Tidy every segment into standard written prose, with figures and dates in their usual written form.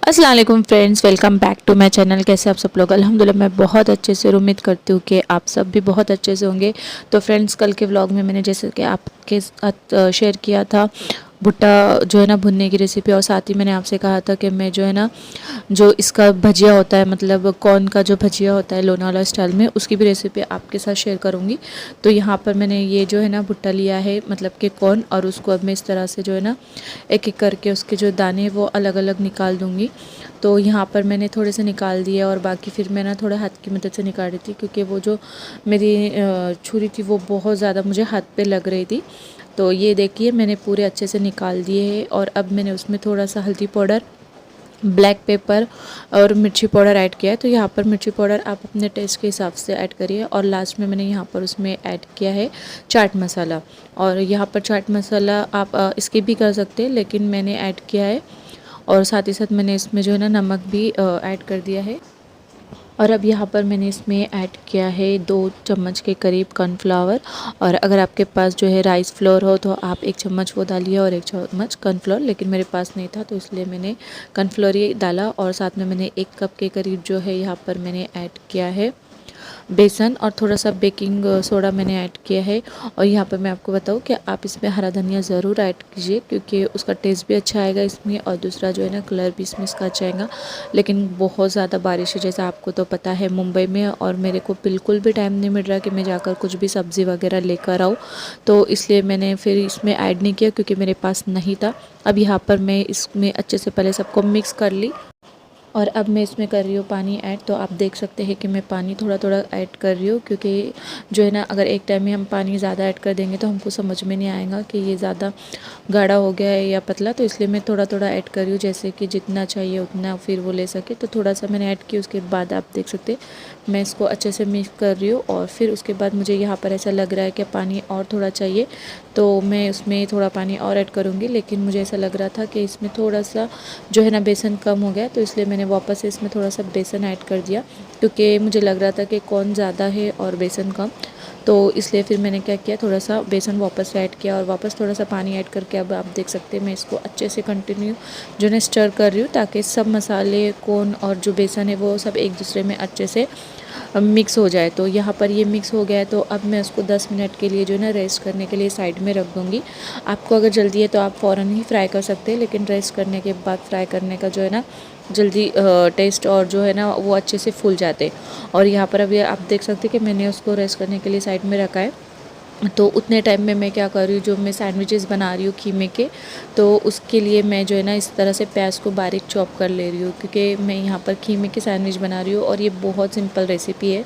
अस्सलाम वालेकुम friends, welcome back to my channel. कैसे आप सब लोग? अल्हम्दुलिल्लाह मैं बहुत अच्छे से और उम्मीद करती हूँ कि आप सब भी बहुत अच्छे से होंगे। तो फ्रेंड्स, कल के व्लॉग में मैंने जैसे कि आपके साथ शेयर किया था भुट्टा जो है ना भुनने की रेसिपी, और साथ ही मैंने आपसे कहा था कि मैं जो है ना जो इसका भजिया होता है, मतलब कॉर्न का जो भजिया होता है लोनावाला स्टाइल में, उसकी भी रेसिपी आपके साथ शेयर करूँगी। तो यहाँ पर मैंने ये जो है ना भुट्टा लिया है, मतलब कि कॉर्न, और उसको अब मैं इस तरह से जो है ना एक एक करके उसके जो दाने हैं वो अलग अलग निकाल दूँगी। तो यहाँ पर मैंने थोड़े से निकाल दिए और बाकी फिर मैं ना थोड़ा हाथ की मदद से निकाल रही थी, क्योंकि वो जो मेरी छुरी थी वो बहुत ज़्यादा मुझे हाथ पे लग रही थी। तो ये देखिए मैंने पूरे अच्छे से निकाल दिए हैं। और अब मैंने उसमें थोड़ा सा हल्दी पाउडर, ब्लैक पेपर और मिर्ची पाउडर ऐड किया है। तो यहाँ पर मिर्ची पाउडर आप अपने टेस्ट के हिसाब से ऐड करिए। और लास्ट में मैंने यहाँ पर उसमें ऐड किया है चाट मसाला। और यहाँ पर चाट मसाला आप स्किप भी कर सकते हैं, लेकिन मैंने ऐड किया है। और साथ ही साथ मैंने इसमें जो है ना नमक भी ऐड कर दिया है। और अब यहाँ पर मैंने इसमें ऐड किया है 2 चम्मच के करीब कॉर्नफ्लावर। और अगर आपके पास जो है राइस फ्लोर हो तो आप 1 चम्मच वो डालिए और 1 चम्मच कॉर्नफ्लोर, लेकिन मेरे पास नहीं था तो इसलिए मैंने कॉर्नफ्लोर ही डाला। और साथ में मैंने 1 कप के करीब जो है यहाँ पर मैंने ऐड किया है बेसन, और थोड़ा सा बेकिंग सोडा मैंने ऐड किया है। और यहाँ पर मैं आपको बताऊँ कि आप इसमें हरा धनिया ज़रूर ऐड कीजिए, क्योंकि उसका टेस्ट भी अच्छा आएगा इसमें, और दूसरा जो है ना कलर भी इसमें इसका अच्छा आएगा। लेकिन बहुत ज़्यादा बारिश है, जैसा आपको तो पता है मुंबई में, और मेरे को बिल्कुल भी टाइम नहीं मिल रहा कि मैं जाकर कुछ भी सब्ज़ी वगैरह लेकर आऊँ, तो इसलिए मैंने फिर इसमें ऐड नहीं किया, क्योंकि मेरे पास नहीं था। अब यहाँ पर मैं इसमें अच्छे से पहले सबको मिक्स कर ली, और अब मैं इसमें कर रही हूँ पानी ऐड। तो आप देख सकते हैं कि मैं पानी थोड़ा थोड़ा ऐड कर रही हूँ, क्योंकि जो है ना अगर एक टाइम में हम पानी ज़्यादा ऐड कर देंगे तो हमको समझ में नहीं आएगा कि ये ज़्यादा गाढ़ा हो गया है या पतला। तो इसलिए मैं थोड़ा थोड़ा ऐड कर रही हूँ, जैसे कि जितना चाहिए उतना फिर वो ले सके। तो थोड़ा सा मैंने ऐड किया, उसके बाद आप देख सकते हैं मैं इसको अच्छे से मिक्स कर रही हूँ। और फिर उसके बाद मुझे यहाँ पर ऐसा लग रहा है कि पानी और थोड़ा चाहिए, तो मैं उसमें थोड़ा पानी और ऐड करूँगी। लेकिन मुझे ऐसा लग रहा था कि इसमें थोड़ा सा जो है ना बेसन कम हो गया, तो इसलिए मैंने वापस से इसमें थोड़ा सा बेसन ऐड कर दिया, क्योंकि मुझे लग रहा था कि कौन ज़्यादा है और बेसन कम। तो इसलिए फिर मैंने क्या किया, थोड़ा सा बेसन वापस से ऐड किया और वापस थोड़ा सा पानी ऐड करके अब आप देख सकते हैं मैं इसको अच्छे से कंटिन्यू जो है स्टर कर रही हूँ, ताकि सब मसाले कौन और जो बेसन है वो सब एक दूसरे में अच्छे से मिक्स हो जाए। तो यहाँ पर ये मिक्स हो गया है, तो अब मैं उसको 10 मिनट के लिए जो है ना रेस्ट करने के लिए साइड में रख दूँगी। आपको अगर जल्दी है तो आप फ़ौरन ही फ्राई कर सकते हैं, लेकिन रेस्ट करने के बाद फ्राई करने का जो है ना जल्दी टेस्ट और जो है ना वो अच्छे से फूल जाते। और यहाँ पर अभी आप देख सकते हैं कि मैंने उसको रेस्ट करने के लिए साइड में रखा है। तो उतने टाइम में मैं क्या कर रही हूँ, जो मैं सैंडविचेस बना रही हूँ कीमे के, तो उसके लिए मैं जो है ना इस तरह से प्याज को बारीक चॉप कर ले रही हूँ, क्योंकि मैं यहाँ पर कीमे की सैंडविच बना रही हूँ। और ये बहुत सिंपल रेसिपी है,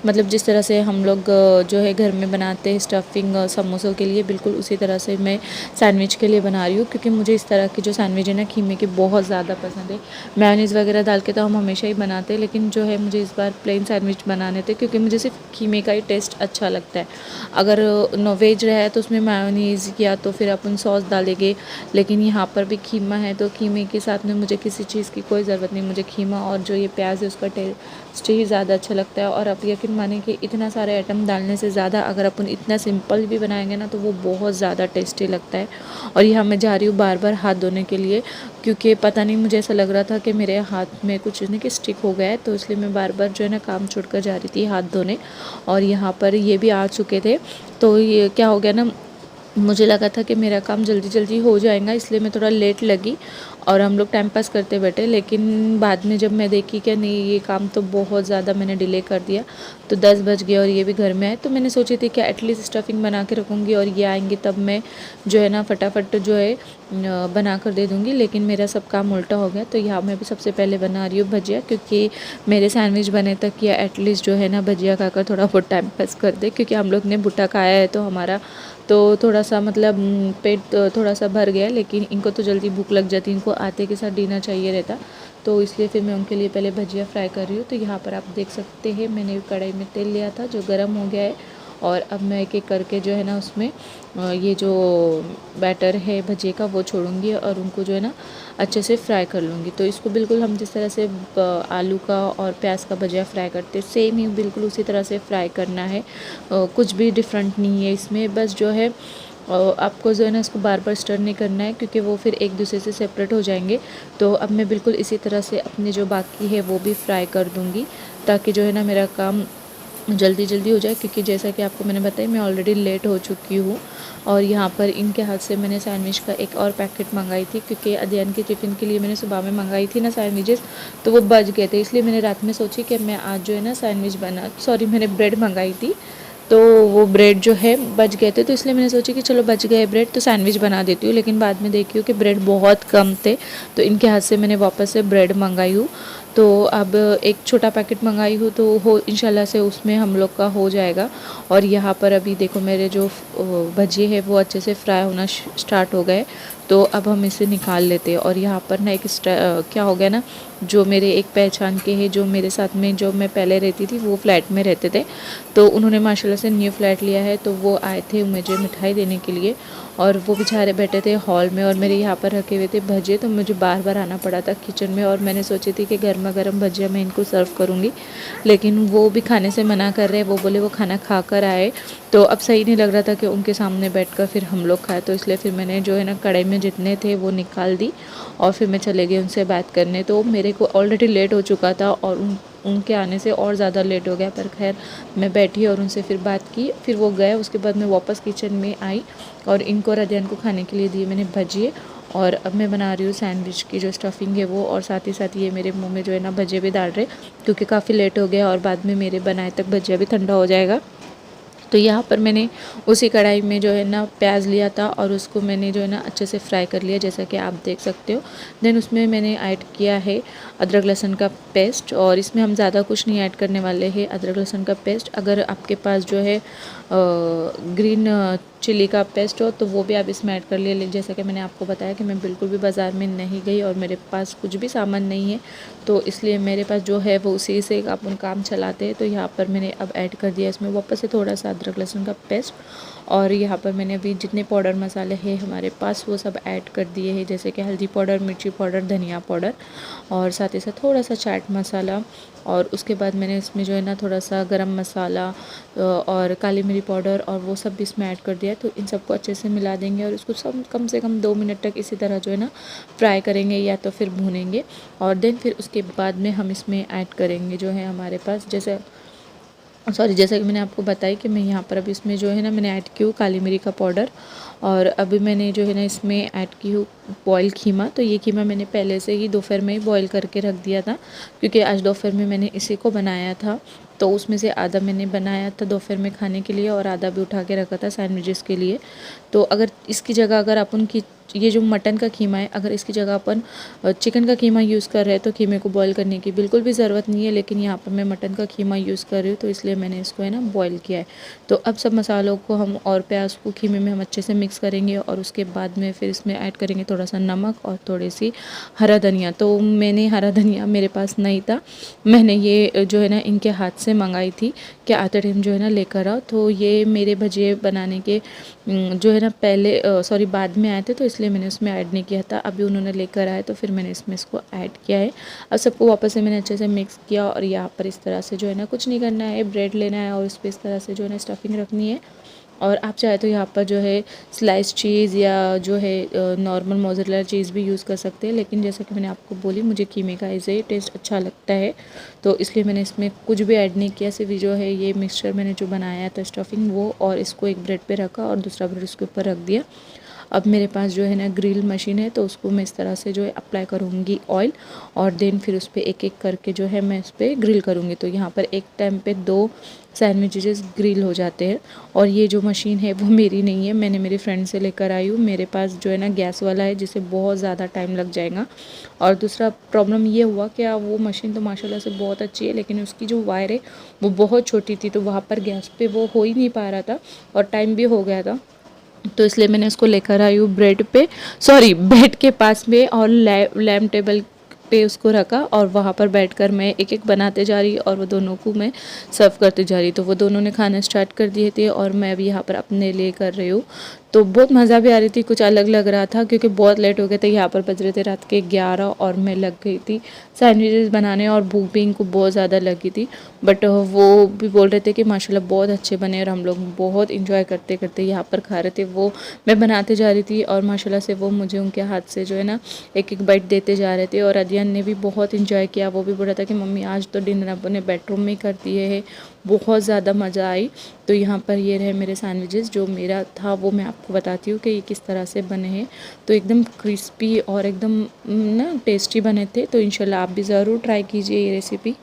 मतलब जिस तरह से हम लोग जो है घर में बनाते हैं स्टफिंग समोसों के लिए, बिल्कुल उसी तरह से मैं सैंडविच के लिए बना रही हूँ। क्योंकि मुझे इस तरह की जो सैंडविच है ना कीमे की बहुत ज़्यादा पसंद है। मेयोनीज़ वगैरह डाल के तो हम हमेशा ही बनाते हैं, लेकिन जो है मुझे इस बार प्लेन सैंडविच बनाने थे, क्योंकि मुझे सिर्फ कीमे का ही टेस्ट अच्छा लगता है। अगर नॉन वेज रहा है तो उसमें मायोनीज़ या तो फिर अपन सॉस डालेंगे, लेकिन यहाँ पर भी कीमा है तो कीमे के साथ में मुझे किसी चीज़ की कोई ज़रूरत नहीं, मुझे कीमा और जो ये प्याज है उसका टेस्ट ही ज़्यादा अच्छा लगता है। और आप यकीन माने कि इतना सारे आइटम डालने से ज़्यादा अगर अपन इतना सिंपल भी बनाएंगे ना तो वो बहुत ज़्यादा टेस्टी लगता है। और यहाँ मैं जा रही हूँ बार बार हाथ धोने के लिए, क्योंकि पता नहीं मुझे ऐसा लग रहा था कि मेरे हाथ में कुछ नहीं कि स्टिक हो गया है, तो इसलिए मैं बार बार जो है ना काम छोड़कर जा रही थी हाथ धोने। और यहाँ पर ये भी आ चुके थे, तो ये क्या हो गया ना, मुझे लगा था कि मेरा काम जल्दी जल्दी हो जाएगा, इसलिए मैं थोड़ा लेट लगी और हम लोग टाइम पास करते बैठे। लेकिन बाद में जब मैं देखी कि नहीं ये काम तो बहुत ज़्यादा मैंने डिले कर दिया, तो 10 बज गए और ये भी घर में आए। तो मैंने सोची थी कि एटलीस्ट स्टफिंग बना के रखूँगी और ये आएंगे तब मैं जो है ना फटाफट जो है बना कर दे दूँगी। लेकिन मेरा सब काम उल्टा हो गया। तो यहाँ मैं भी सबसे पहले बना रही हूँ भजिया, क्योंकि मेरे सैंडविच बने तक या एटलीस्ट जो है ना भजिया खाकर थोड़ा बहुत टाइम पास कर दे, क्योंकि हम लोग ने भुट्टा खाया है तो हमारा तो थोड़ा सा मतलब पेट थोड़ा सा भर गया। लेकिन इनको तो जल्दी भूख लग जाती, इनको आटे के साथ डिनर चाहिए रहता, तो इसलिए फिर मैं उनके लिए पहले भजिया फ्राई कर रही हूँ। तो यहाँ पर आप देख सकते हैं मैंने कढ़ाई में तेल लिया था जो गर्म हो गया है, और अब मैं एक एक करके जो है ना उसमें ये जो बैटर है भजिए का वो छोड़ूंगी और उनको जो है ना अच्छे से फ्राई कर लूँगी। तो इसको बिल्कुल हम जिस तरह से आलू का और प्याज का भजिया फ्राई करते हैं सेम ही बिल्कुल उसी तरह से फ्राई करना है। कुछ भी डिफरेंट नहीं है इसमें, बस जो है आपको जो है ना इसको बार बार स्टर नहीं करना है, क्योंकि वो फिर एक दूसरे से सेपरेट हो जाएंगे। तो अब मैं बिल्कुल इसी तरह से अपने जो बाकी है वो भी फ्राई कर दूँगी, ताकि जो है ना मेरा काम जल्दी जल्दी हो जाए। क्योंकि जैसा कि आपको मैंने बताया, मैं ऑलरेडी लेट हो चुकी हूँ। और यहाँ पर इनके हाथ से मैंने सैंडविच का एक और पैकेट मंगाई थी, क्योंकि अध्ययन की टिफ़िन के लिए मैंने सुबह में मंगाई थी ना सैंडविचेस, तो वो बच गए थे। इसलिए मैंने रात में सोची कि मैं आज जो है ना सैंडविच मैंने ब्रेड मंगाई थी, तो वो ब्रेड जो है बच गए थे, तो इसलिए मैंने सोचा कि चलो बच गए ब्रेड तो सैंडविच बना देती हूँ। लेकिन बाद में देखी हूँ कि ब्रेड बहुत कम थे, तो इनके हाथ से मैंने वापस से ब्रेड मंगाई हूँ। तो अब एक छोटा पैकेट मंगाई हूँ, तो हो इंशाल्लाह से उसमें हम लोग का हो जाएगा। और यहाँ पर अभी देखो मेरे जो भजिए है वो अच्छे से फ्राई होना स्टार्ट हो गए। तो अब हम इसे निकाल लेते हैं। और यहाँ पर ना क्या हो गया ना, जो मेरे एक पहचान के हैं, जो मेरे साथ में जो मैं पहले रहती थी वो फ्लैट में रहते थे, तो उन्होंने माशाल्लाह से न्यू फ्लैट लिया है, तो वो आए थे मुझे मिठाई देने के लिए। और वो बेचारे बैठे थे हॉल में और मेरे यहाँ पर रखे हुए थे भजिए, तो मुझे बार बार आना पड़ा था किचन में। और मैंने सोची थी कि गर्मा गर्म भजिया मैं इनको सर्व करूँगी, लेकिन वो भी खाने से मना कर रहे हैं। वो बोले वो खाना खा कर आए, तो अब सही नहीं लग रहा था कि उनके सामने बैठकर फिर हम लोग खाए। तो इसलिए फिर मैंने जो है ना कढ़ाई में जितने थे वो निकाल दी, और फिर मैं चले गई उनसे बात करने। तो मेरे को ऑलरेडी लेट हो चुका था, और उनके आने से और ज़्यादा लेट हो गया। पर खैर मैं बैठी और उनसे फिर बात की, फिर वो गए। उसके बाद मैं वापस किचन में आई और इनको और अध्ययन को खाने के लिए दिए मैंने भजिए। और अब मैं बना रही हूँ सैंडविच की जो स्टफिंग है वो, और साथ ही साथ ये मेरे मुंह में जो है ना भजिए भी डाल रहे, क्योंकि काफ़ी लेट हो गया और बाद में मेरे बनाए तक भजिया भी ठंडा हो जाएगा। तो यहाँ पर मैंने उसी कढ़ाई में जो है ना प्याज लिया था, और उसको मैंने जो है ना अच्छे से फ्राई कर लिया, जैसा कि आप देख सकते हो। देन उसमें मैंने ऐड किया है अदरक लहसुन का पेस्ट, और इसमें हम ज़्यादा कुछ नहीं ऐड करने वाले हैं। अदरक लहसुन का पेस्ट, अगर आपके पास जो है ग्रीन चिली का पेस्ट हो तो वो भी आप इसमें ऐड कर लिए। लेकिन जैसा कि मैंने आपको बताया कि मैं बिल्कुल भी बाज़ार में नहीं गई और मेरे पास कुछ भी सामान नहीं है, तो इसलिए मेरे पास जो है वो उसी से अपन काम चलाते हैं। तो यहाँ पर मैंने अब ऐड कर दिया इसमें वापस से थोड़ा सा अदरक लहसुन का पेस्ट। और यहाँ पर मैंने अभी जितने पाउडर मसाले हैं हमारे पास वो सब ऐड कर दिए हैं, जैसे कि हल्दी पाउडर, मिर्ची पाउडर, धनिया पाउडर, और साथ ही साथ थोड़ा सा चाट मसाला। और उसके बाद मैंने इसमें जो है ना थोड़ा सा गरम मसाला और काली मिर्च पाउडर और वो सब भी इसमें ऐड कर दिया। तो इन सबको अच्छे से मिला देंगे और इसको सब कम से कम 2 मिनट तक इसी तरह जो है ना फ्राई करेंगे या तो फिर भूनेंगे। और देन फिर उसके बाद में हम इसमें ऐड करेंगे जो है हमारे पास जैसा कि मैंने आपको बताया कि मैं यहाँ पर अब इसमें जो है ना मैंने ऐड की हूँ काली मिरी का पाउडर। और अभी मैंने जो है ना इसमें ऐड की हूँ बॉयल खीमा। तो ये खीमा मैंने पहले से ही दोपहर में ही बॉयल करके रख दिया था, क्योंकि आज दोपहर में मैंने इसी को बनाया था। तो उसमें से आधा मैंने बनाया था दोपहर में खाने के लिए और आधा भी उठा के रखा था सैंडविचेस के लिए। तो अगर इसकी जगह अगर अपन की ये जो मटन का कीमा है, अगर इसकी जगह अपन चिकन का कीमा यूज़ कर रहे हैं तो कीमे को बॉईल करने की बिल्कुल भी ज़रूरत नहीं है। लेकिन यहाँ पर मैं मटन का कीमा यूज़ कर रही हूँ, तो इसलिए मैंने इसको है ना बॉईल किया है। तो अब सब मसालों को हम और प्याज को कीमे में हम अच्छे से मिक्स करेंगे, और उसके बाद में फिर इसमें ऐड करेंगे थोड़ा सा नमक और थोड़ी सी हरा धनिया। तो मैंने हरा धनिया मेरे पास नहीं था, मैंने ये जो है ना इनके हाथ से मंगाई थी कि आते टाइम जो है ना लेकर आओ। तो ये मेरे भजिए बनाने के जो है ना बाद में आए थे, तो इसलिए मैंने उसमें ऐड नहीं किया था। अभी उन्होंने लेकर आए तो फिर मैंने इसमें इसको ऐड किया है। अब सबको वापस से मैंने अच्छे से मिक्स किया, और यहाँ पर इस तरह से जो है ना कुछ नहीं करना है, ब्रेड लेना है और इस पर इस तरह से जो है ना स्टफिंग रखनी है। और आप चाहे तो यहाँ पर जो है स्लाइस चीज़ या जो है नॉर्मल मोज़रेला चीज़ भी यूज़ कर सकते हैं, लेकिन जैसा कि मैंने आपको बोली मुझे कीमे का ऐसे टेस्ट अच्छा लगता है, तो इसलिए मैंने इसमें कुछ भी ऐड नहीं किया। सिर्फ जो है ये मिक्सचर मैंने जो बनाया था स्टफिंग वो, और इसको एक ब्रेड पे रखा और दूसरा ब्रेड उसके ऊपर रख दिया। अब मेरे पास जो है ना ग्रिल मशीन है, तो उसको मैं इस तरह से जो है अप्लाई करूँगी ऑयल, और देन फिर उस पर एक एक करके जो है मैं उस पर ग्रिल करूँगी। तो यहाँ पर एक टाइम पे 2 सैंडविचेस ग्रिल हो जाते हैं। और ये जो मशीन है वो मेरी नहीं है, मैंने मेरी फ्रेंड से लेकर आई हूँ। मेरे पास जो है ना गैस वाला है, जिससे बहुत ज़्यादा टाइम लग जाएगा। और दूसरा प्रॉब्लम ये हुआ कि वो मशीन तो माशाल्लाह से बहुत अच्छी है, लेकिन उसकी जो वायर है वो बहुत छोटी थी, तो वहाँ पर गैस पे वो हो ही नहीं पा रहा था और टाइम भी हो गया था। तो इसलिए मैंने उसको लेकर आई हूँ बेड के पास में, और लैम्प टेबल पे उसको रखा, और वहाँ पर बैठकर मैं एक एक बनाते जा रही और वो दोनों को मैं सर्व करते जा रही। तो वो दोनों ने खाना स्टार्ट कर दिए थे और मैं अभी यहाँ पर अपने लिए कर रही हूँ। तो बहुत मज़ा भी आ रही थी, कुछ अलग लग रहा था क्योंकि बहुत लेट हो गए थे। यहाँ पर बज रहे थे रात के 11 और मैं लग गई थी सैंडविचेस बनाने और भूख भी इनको बहुत ज़्यादा लगी थी। बट वो भी बोल रहे थे कि माशाल्लाह बहुत अच्छे बने और हम लोग बहुत इंजॉय करते करते यहाँ पर खा रहे थे। वो मैं बनाते जा रही थी और माशाल्लाह से वो मुझे उनके हाथ से जो है ना एक एक बाइट देते जा रहे थे। और अदियन ने भी बहुत इंजॉय किया, वो भी बोल रहा था कि मम्मी आज तो डिनर अपने बेडरूम में ही कर दिए है, बहुत ज़्यादा मज़ा आई। तो यहाँ पर ये रहे मेरे सैंडविचेस, जो मेरा था वो मैं आपको बताती हूँ कि ये किस तरह से बने हैं। तो एकदम क्रिस्पी और एकदम ना टेस्टी बने थे। तो इंशाल्लाह आप भी ज़रूर ट्राई कीजिए ये रेसिपी।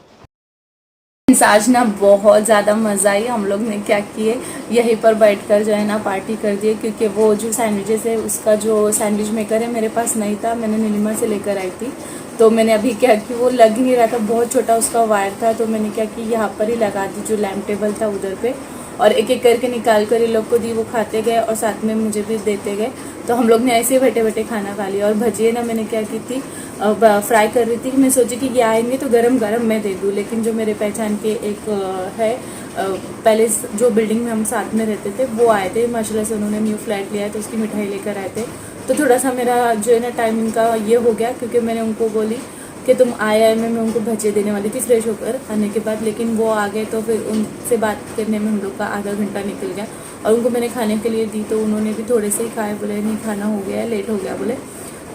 आज ना बहुत ज़्यादा मज़ा आई। हम लोग ने क्या किए, यहीं पर बैठकर जो है ना पार्टी कर दिए, क्योंकि वो जो सैंडविचेस है उसका जो सैंडविच मेकर है मेरे पास नहीं था, मैंने नीलिमा से लेकर आई थी। तो मैंने अभी क्या कि वो लग ही नहीं रहा था, बहुत छोटा उसका वायर था। तो मैंने क्या कि यहाँ पर ही लगा दी, जो लैम्प टेबल था उधर पे, और एक एक करके निकाल कर ये लोग को दी। वो खाते गए और साथ में मुझे भी देते गए। तो हम लोग ने ऐसे ही बैठे बैठे खाना खा लिया। और भजिए ना मैंने क्या की थी, फ्राई कर रही थी। मैं सोची कि ये आएंगे तो गरम गरम मैं दे दूँ, लेकिन जो मेरे पहचान के एक है, पहले जो बिल्डिंग में हम साथ में रहते थे वो आए थे। माशाल्लाह से उन्होंने न्यू फ्लैट लिया है तो उसकी मिठाई लेकर आए थे। तो थोड़ा सा मेरा जो है ना टाइमिंग का ये हो गया, क्योंकि मैंने उनको बोली कि तुम आए मैं उनको भजिए देने वाली थी फ्रेश होकर आने के बाद, लेकिन वो आ गए। तो फिर उनसे बात करने में हम लोग का आधा घंटा निकल गया। और उनको मैंने खाने के लिए दी तो उन्होंने भी थोड़े से ही खाए, बोले नहीं खाना हो गया है, लेट हो गया बोले।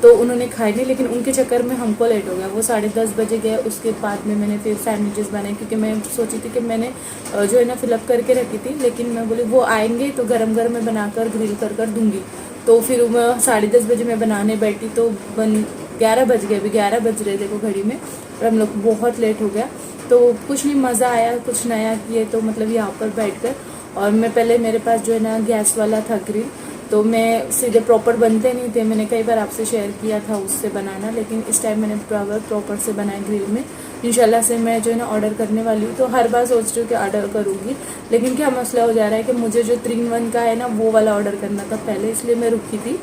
तो उन्होंने खाए नहीं, लेकिन उनके चक्कर में हमको लेट हो गया। वो 10:30 बजे गए। उसके बाद में मैंने फिर सैंडविचेस बनाए, क्योंकि मैं सोची थी कि मैंने जो है ना फिलअप करके रखी थी, लेकिन मैं बोली वो आएंगे तो गरम गरम मैं बनाकर ग्रिल कर दूंगी। तो फिर मैं 10:30 बजे मैं बनाने बैठी तो 11 बज गए, अभी 11 बज रहे देखो घड़ी में, और हम लोग बहुत लेट हो गया। तो कुछ नहीं, मज़ा आया, कुछ नया किए। तो मतलब यहाँ पर बैठकर, और मैं पहले मेरे पास जो है ना गैस वाला था ग्रिल, तो मैं सीधे प्रॉपर बनते नहीं थे। मैंने कई बार आपसे शेयर किया था उससे बनाना, लेकिन इस टाइम मैंने प्रॉपर से बनाया ग्रिल में। इंशाल्लाह से मैं जो है ना ऑर्डर करने वाली हूँ। तो हर बार सोच रही हूँ कि ऑर्डर करूँगी, लेकिन क्या मसला हो जा रहा है कि मुझे जो 3-in-1 का है ना वो वाला ऑर्डर करना था पहले, इसलिए मैं रुकी थी।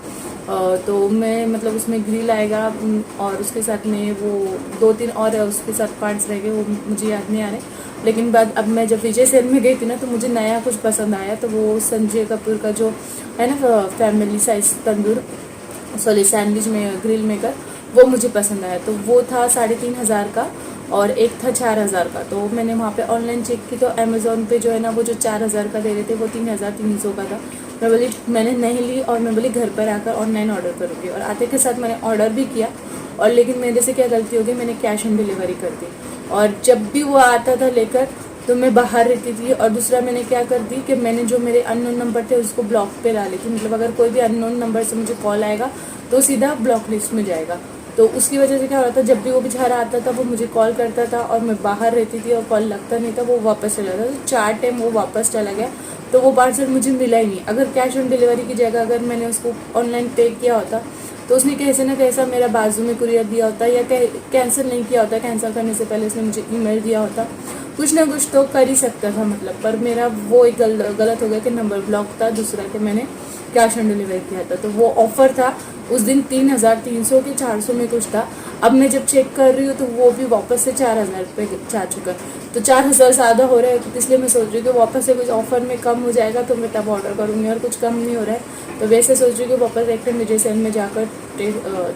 तो मैं मतलब उसमें ग्रिल आएगा और उसके साथ में वो 2-3 और उसके साथ पार्ट्स रह गए, वो मुझे याद नहीं आ रहे। लेकिन बाद अब मैं जब विजय सेल में गई थी ना तो मुझे नया कुछ पसंद आया। तो वो संजय कपूर का जो है ना फैमिली साइज तंदूर सैंडविच में ग्रिल मेकर, वो मुझे पसंद आया। तो वो था 3,500 का और एक था 4,000 का। तो मैंने वहाँ पे ऑनलाइन चेक की तो अमेज़ोन पे जो है ना वो जो 4,000 का दे रहे थे वो 3,300 का था। मैं बोली मैंने नहीं ली, और मैं बोली घर पर आकर ऑनलाइन ऑर्डर करूँगी। और आते के साथ मैंने ऑर्डर भी किया, और लेकिन मेरे से क्या गलती हो गई, मैंने कैश ऑन डिलीवरी कर दी। और जब भी वो आता था लेकर तो मैं बाहर रहती थी। और दूसरा मैंने क्या कर दी कि मैंने जो मेरे अननोन नंबर थे उसको ब्लॉक पे डाली थी। मतलब अगर कोई भी अननोन नंबर से मुझे कॉल आएगा तो सीधा ब्लॉक लिस्ट में जाएगा। तो उसकी वजह से क्या हो रहा था, जब भी वो बेचारा आता था वो मुझे कॉल करता था और मैं बाहर रहती थी और कॉल लगता नहीं था, वो वापस चला जाता। तो 4 टाइम वो वापस चला गया, तो वो पार्सल मुझे मिला ही नहीं। अगर कैश ऑन डिलीवरी की जगह अगर मैंने उसको ऑनलाइन पे किया होता तो उसने कैसे ना कैसा मेरा बाजू में कुरियर दिया होता, या कैंसिल नहीं किया होता, कैंसिल करने से पहले उसने मुझे ईमेल दिया होता, कुछ ना कुछ तो कर ही सकता था मतलब। पर मेरा वो एक गलत हो गया कि नंबर ब्लॉक था, दूसरा कि मैंने कैश ऑन डिलीवरी किया था। तो वो ऑफ़र था उस दिन 3,300 के 400 में कुछ था। अब मैं जब चेक कर रही हूँ तो वो भी वापस से 4,000 रुपये जा चुका। तो 4,000 ज़्यादा हो रहा है, तो इसलिए मैं सोच रही हूँ कि वापस से कुछ ऑफर में कम हो जाएगा तो मैं तब ऑर्डर करूँगी। और कुछ कम नहीं हो रहा है तो वैसे सोच रही हूँ कि वापस एक विजय सेल में जाकर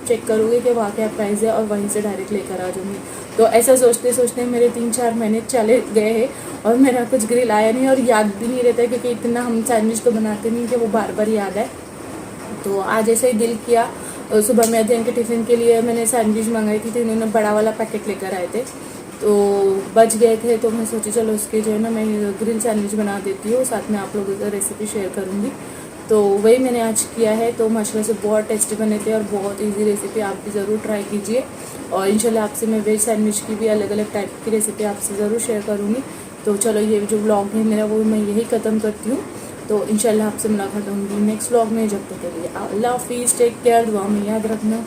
चेक करूँगी कि वहाँ क्या प्राइस है और वहीं से डायरेक्ट लेकर आ जाऊँगी। तो ऐसा सोचते सोचते मेरे 3-4 महीने चले गए हैं और मेरा कुछ ग्रिल आया नहीं, और याद भी नहीं रहता है, क्योंकि इतना हम सैंडविच तो बनाते नहीं कि वो बार बार याद है। तो आज ऐसे ही दिल किया, सुबह में अध्ययन के टिफ़िन के लिए मैंने सैंडविच मंगाई थी, तो इन्होंने बड़ा वाला पैकेट लेकर आए थे, तो बच गए थे। तो मैं सोची चलो उसके जो है ना मैं ग्रिल सैंडविच बना देती हूँ, साथ में आप लोगों को रेसिपी शेयर करूँगी। तो वही मैंने आज किया है। तो माशाल्लाह से बहुत टेस्टी बने थे और बहुत इजी रेसिपी, आप भी ज़रूर ट्राई कीजिए। और इंशाल्लाह आपसे मैं वेज सैंडविच की भी अलग अलग टाइप की रेसिपी आपसे ज़रूर शेयर करूँगी। तो चलो ये जो व्लॉग है मेरा वो मैं यही ख़त्म करती हूँ। तो इंशाल्लाह आपसे मुलाकात होंगी नेक्स्ट व्लॉग में। जब तक के लिए अल्लाह हाफिज़, टेक केयर, दुआ में याद रखना।